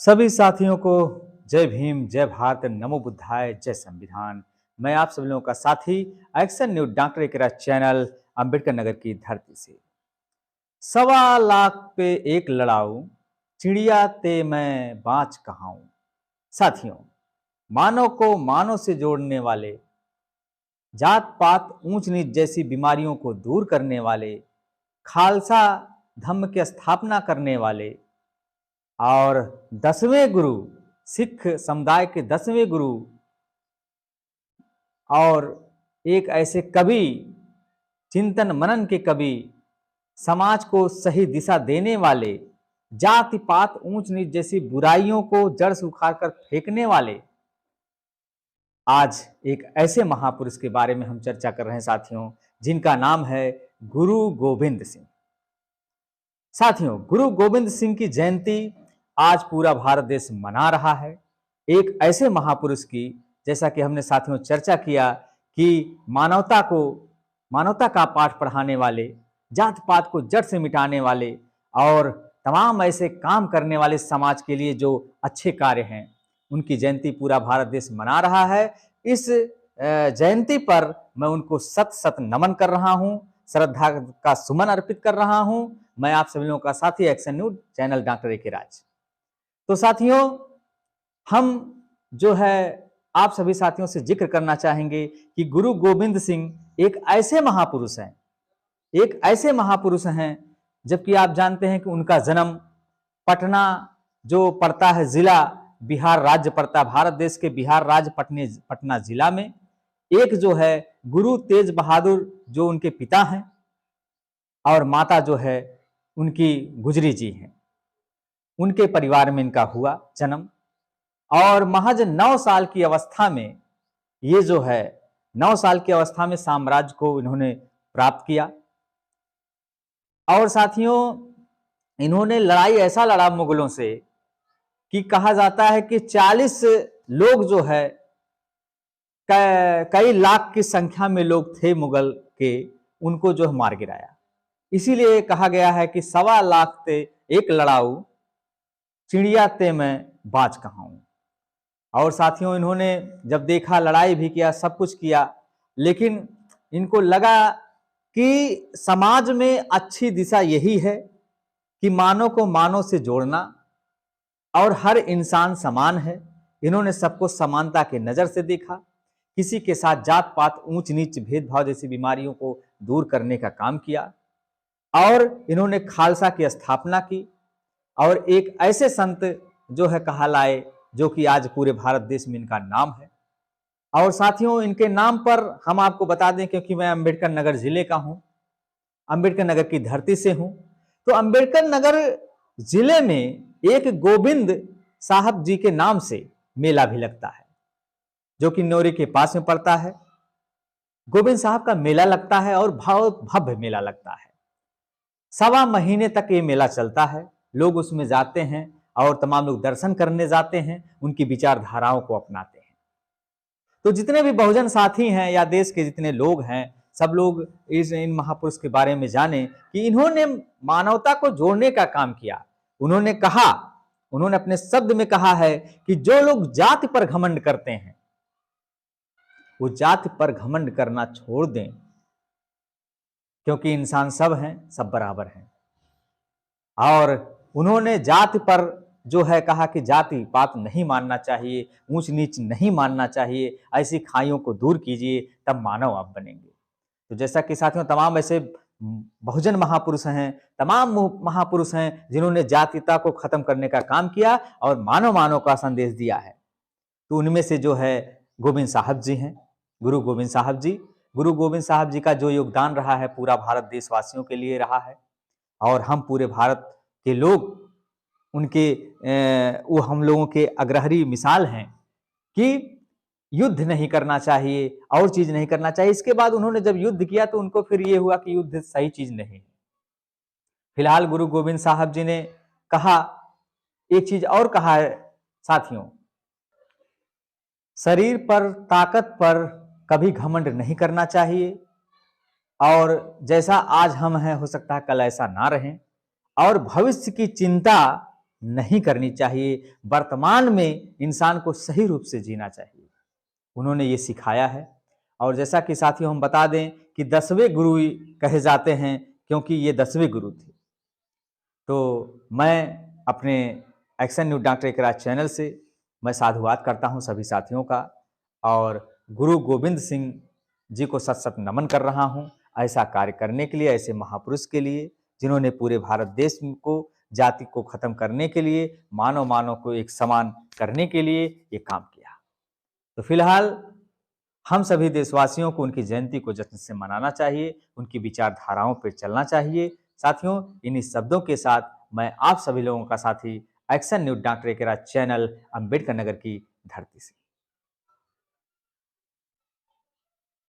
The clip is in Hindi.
सभी साथियों को जय भीम, जय भारत, नमो बुद्धाय, जय संविधान। मैं आप सभी लोगों का साथी एक्शन न्यूज डॉक्टर एकरा चैनल अंबेडकर नगर की धरती से। 1.25 लाख पे एक लड़ाऊं, चिड़िया ते मैं बाँच कहाऊं। साथियों, मानव को मानव से जोड़ने वाले, जात पात ऊंच नीच जैसी बीमारियों को दूर करने वाले, खालसा धम्म की स्थापना करने वाले और 10वें गुरु, सिख समुदाय के 10वें गुरु और एक ऐसे कवि, चिंतन मनन के कवि, समाज को सही दिशा देने वाले, जाति पात ऊंच नीच जैसी बुराइयों को जड़ से उखाड़ कर फेंकने वाले, आज एक ऐसे महापुरुष के बारे में हम चर्चा कर रहे हैं साथियों, जिनका नाम है गुरु गोविंद सिंह। साथियों, गुरु गोविंद सिंह की जयंती आज पूरा भारत देश मना रहा है। एक ऐसे महापुरुष की, जैसा कि हमने साथियों चर्चा किया कि मानवता का पाठ पढ़ाने वाले, जात पात को जड़ से मिटाने वाले और तमाम ऐसे काम करने वाले समाज के लिए जो अच्छे कार्य हैं, उनकी जयंती पूरा भारत देश मना रहा है। इस जयंती पर मैं उनको सत सत नमन कर रहा हूं, श्रद्धा का सुमन अर्पित कर रहा हूं। मैं आप सभी लोगों का साथी action news channel doctor A के राज। तो साथियों, हम जो है आप सभी साथियों से जिक्र करना चाहेंगे कि गुरु गोविंद सिंह एक ऐसे महापुरुष हैं, जबकि आप जानते हैं कि उनका जन्म पटना जो पड़ता है जिला, बिहार राज्य पड़ता है, भारत देश के बिहार राज्य पटना जिला में। एक जो है गुरु तेज बहादुर जो उनके पिता हैं और माता जो है उनकी गुजरी जी हैं, उनके परिवार में इनका हुआ जन्म। और महज 9 साल की अवस्था में, ये जो है 9 साल की अवस्था में साम्राज्य को इन्होंने प्राप्त किया। और साथियों, इन्होंने लड़ाई ऐसा लड़ा मुगलों से कि कहा जाता है कि 40 लोग जो है, कई लाख की संख्या में लोग थे मुगल के, उनको जो मार गिराया। इसीलिए कहा गया है कि 1.25 लाख ते एक लड़ाऊ, चिड़िया ते मैं बाज कहाऊं। और साथियों, इन्होंने जब देखा, लड़ाई भी किया, सब कुछ किया, लेकिन इनको लगा कि समाज में अच्छी दिशा यही है कि मानव को मानव से जोड़ना और हर इंसान समान है। इन्होंने सबको समानता के नजर से देखा, किसी के साथ जात पात ऊंच नीच भेदभाव जैसी बीमारियों को दूर करने का काम किया। और इन्होंने खालसा की स्थापना की और एक ऐसे संत जो है कहलाए, जो कि आज पूरे भारत देश में इनका नाम है। और साथियों, इनके नाम पर हम आपको बता दें, क्योंकि मैं अंबेडकर नगर जिले का हूं, अंबेडकर नगर की धरती से हूं, तो अंबेडकर नगर जिले में एक गोविंद साहब जी के नाम से मेला भी लगता है, जो कि नौरी के पास में पड़ता है। गोविंद साहब का मेला लगता है और बहुत भव्य मेला लगता है। 1.25 महीने तक ये मेला चलता है। लोग उसमें जाते हैं और तमाम लोग दर्शन करने जाते हैं, उनकी विचारधाराओं को अपनाते हैं। तो जितने भी बहुजन साथी हैं या देश के जितने लोग हैं, सब लोग इन महापुरुष के बारे में जाने कि इन्होंने मानवता को जोड़ने का काम किया। उन्होंने अपने शब्द में कहा है कि जो लोग जाति पर घमंड करते हैं, वो जाति पर घमंड करना छोड़ दें, क्योंकि इंसान सब हैं, सब बराबर हैं। और उन्होंने जाति पर जो है कहा कि जाति पात नहीं मानना चाहिए, ऊंच नीच नहीं मानना चाहिए, ऐसी खाइयों को दूर कीजिए, तब मानव आप बनेंगे। तो जैसा कि साथियों, तमाम ऐसे बहुजन महापुरुष हैं, तमाम महापुरुष हैं जिन्होंने जातीयता को खत्म करने का काम किया और मानव का संदेश दिया है। तो उनमें से जो है गोविंद साहब जी हैं, गुरु गोविंद साहब जी। गुरु गोविंद साहब जी का जो योगदान रहा है, पूरा भारत देशवासियों के लिए रहा है। और हम पूरे भारत के लोग उनके वो हम लोगों के अग्रहरी मिसाल हैं कि युद्ध नहीं करना चाहिए और चीज नहीं करना चाहिए। इसके बाद उन्होंने जब युद्ध किया तो उनको फिर ये हुआ कि युद्ध सही चीज नहीं है। फिलहाल गुरु गोविंद साहब जी ने कहा, एक चीज और कहा है साथियों, शरीर पर, ताकत पर कभी घमंड नहीं करना चाहिए। और जैसा आज हम हैं, हो सकता है कल ऐसा ना रहें। और भविष्य की चिंता नहीं करनी चाहिए। वर्तमान में इंसान को सही रूप से जीना चाहिए, उन्होंने ये सिखाया है। और जैसा कि साथियों हम बता दें कि 10वें गुरु कहे जाते हैं क्योंकि ये 10वें गुरु थे। तो मैं अपने action news doctor Ekraj channel से मैं साधुवाद करता हूं सभी साथियों का, और गुरु गोविंद सिंह जी को सत सत नमन कर रहा हूं ऐसा कार्य करने के लिए, ऐसे महापुरुष के लिए जिन्होंने पूरे भारत देश को जाति को खत्म करने के लिए, मानव को एक समान करने के लिए ये काम किया। तो फिलहाल हम सभी देशवासियों को उनकी जयंती को जश्न से मनाना चाहिए, उनकी विचारधाराओं पर चलना चाहिए। साथियों, इन्हीं शब्दों के साथ मैं आप सभी लोगों का साथी action news doctor Ekraj channel, Ambedkar Nagar की धरती से।